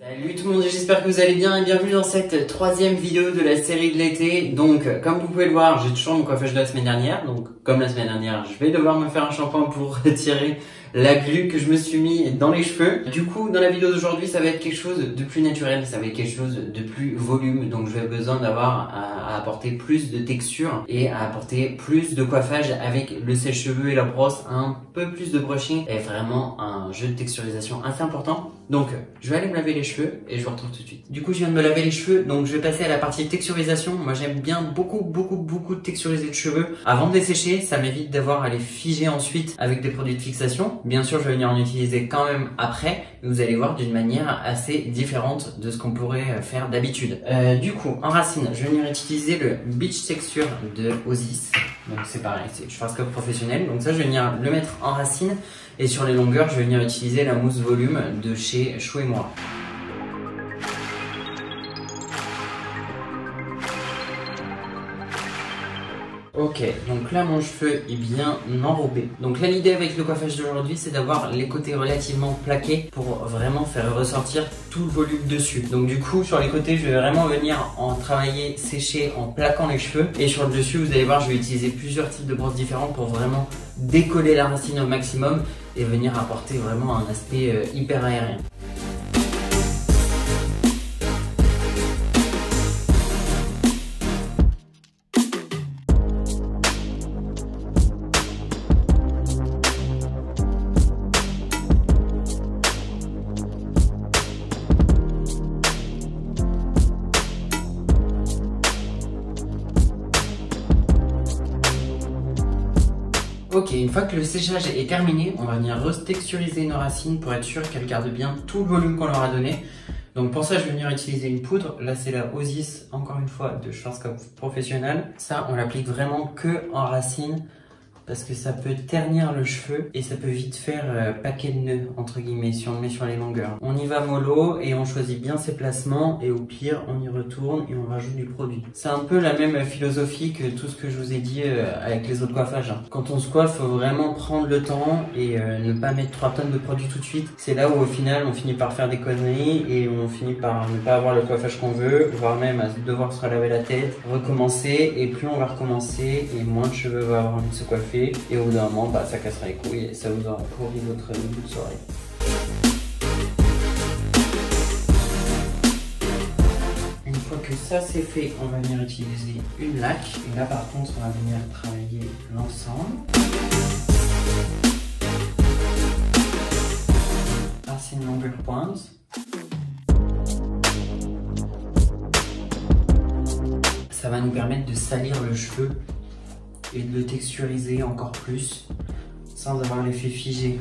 Salut tout le monde, j'espère que vous allez bien et bienvenue dans cette troisième vidéo de la série de l'été. Donc comme vous pouvez le voir, j'ai toujours mon coiffage de la semaine dernière. Donc comme la semaine dernière, je vais devoir me faire un shampoing pour retirer la glu que je me suis mis dans les cheveux. Du coup, dans la vidéo d'aujourd'hui, ça va être quelque chose de plus naturel, ça va être quelque chose de plus volume. Donc je vais besoin d'avoir à apporter plus de texture et à apporter plus de coiffage avec le sèche-cheveux et la brosse, un peu plus de brushing et vraiment un jeu de texturisation assez important. Donc je vais aller me laver les cheveux et je vous retrouve tout de suite. Du coup, je viens de me laver les cheveux, donc je vais passer à la partie texturisation. Moi, j'aime bien beaucoup de texturiser de cheveux avant de les sécher. Ça m'évite d'avoir à les figer ensuite avec des produits de fixation. Bien sûr, je vais venir en utiliser quand même après, mais vous allez voir d'une manière assez différente de ce qu'on pourrait faire d'habitude. Du coup, en racine, je vais venir utiliser le Beach Texture de Osis. Donc c'est pareil, c'est Schwarzkopf professionnel. Donc ça, je vais venir le mettre en racine. Et sur les longueurs, je vais venir utiliser la mousse volume de chez Chou et Moi. Ok, donc là mon cheveu est bien enrobé. Donc là l'idée avec le coiffage d'aujourd'hui, c'est d'avoir les côtés relativement plaqués pour vraiment faire ressortir tout le volume dessus. Donc du coup sur les côtés, je vais vraiment venir en travailler, sécher en plaquant les cheveux. Et sur le dessus, vous allez voir, je vais utiliser plusieurs types de brosses différentes pour vraiment décoller la racine au maximum et venir apporter vraiment un aspect hyper aérien. Ok, une fois que le séchage est terminé, on va venir retexturiser nos racines pour être sûr qu'elles gardent bien tout le volume qu'on leur a donné. Donc pour ça, je vais venir utiliser une poudre. Là, c'est la Osis, encore une fois, de Schwarzkopf professionnel. Ça, on l'applique vraiment que en racine parce que ça peut ternir le cheveu et ça peut vite faire paquet de nœuds, entre guillemets, si on le met sur les longueurs. On y va mollo et on choisit bien ses placements et au pire, on y retourne et on rajoute du produit. C'est un peu la même philosophie que tout ce que je vous ai dit avec les autres coiffages. Quand on se coiffe, faut vraiment prendre le temps et ne pas mettre 3 tonnes de produit tout de suite. C'est là où au final, on finit par faire des conneries et on finit par ne pas avoir le coiffage qu'on veut, voire même à devoir se relaver la tête, recommencer, et plus on va recommencer et moins de cheveux va avoir envie de se coiffer. Et au bout d'un moment, ça cassera les couilles et ça vous aura pourri votre début de soirée. Une fois que ça c'est fait, on va venir utiliser une laque. Et là par contre, on va venir travailler l'ensemble. Racine longueur pointe. Ça va nous permettre de salir le cheveu et de le texturiser encore plus sans avoir l'effet figé.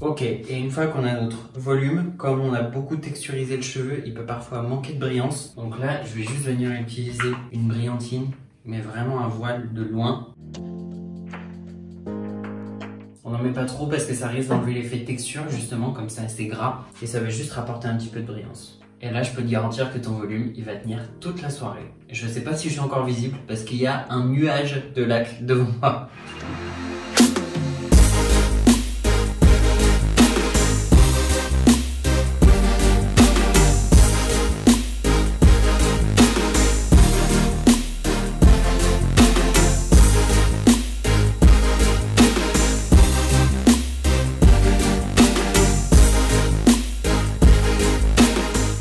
Ok, et une fois qu'on a notre volume, comme on a beaucoup texturisé le cheveu, il peut parfois manquer de brillance. Donc là, je vais juste venir utiliser une brillantine, mais vraiment un voile de loin. On n'en met pas trop parce que ça risque d'enlever l'effet de texture, justement, comme ça c'est gras, et ça va juste rapporter un petit peu de brillance. Et là, je peux te garantir que ton volume, il va tenir toute la soirée. Je sais pas si je suis encore visible parce qu'il y a un nuage de laque devant moi.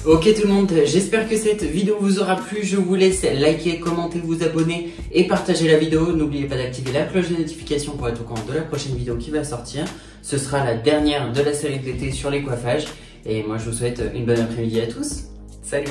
Ok tout le monde, j'espère que cette vidéo vous aura plu. Je vous laisse liker, commenter, vous abonner et partager la vidéo. N'oubliez pas d'activer la cloche de notification pour être au courant de la prochaine vidéo qui va sortir. Ce sera la dernière de la série de l'été sur les coiffages. Et moi je vous souhaite une bonne après-midi à tous. Salut!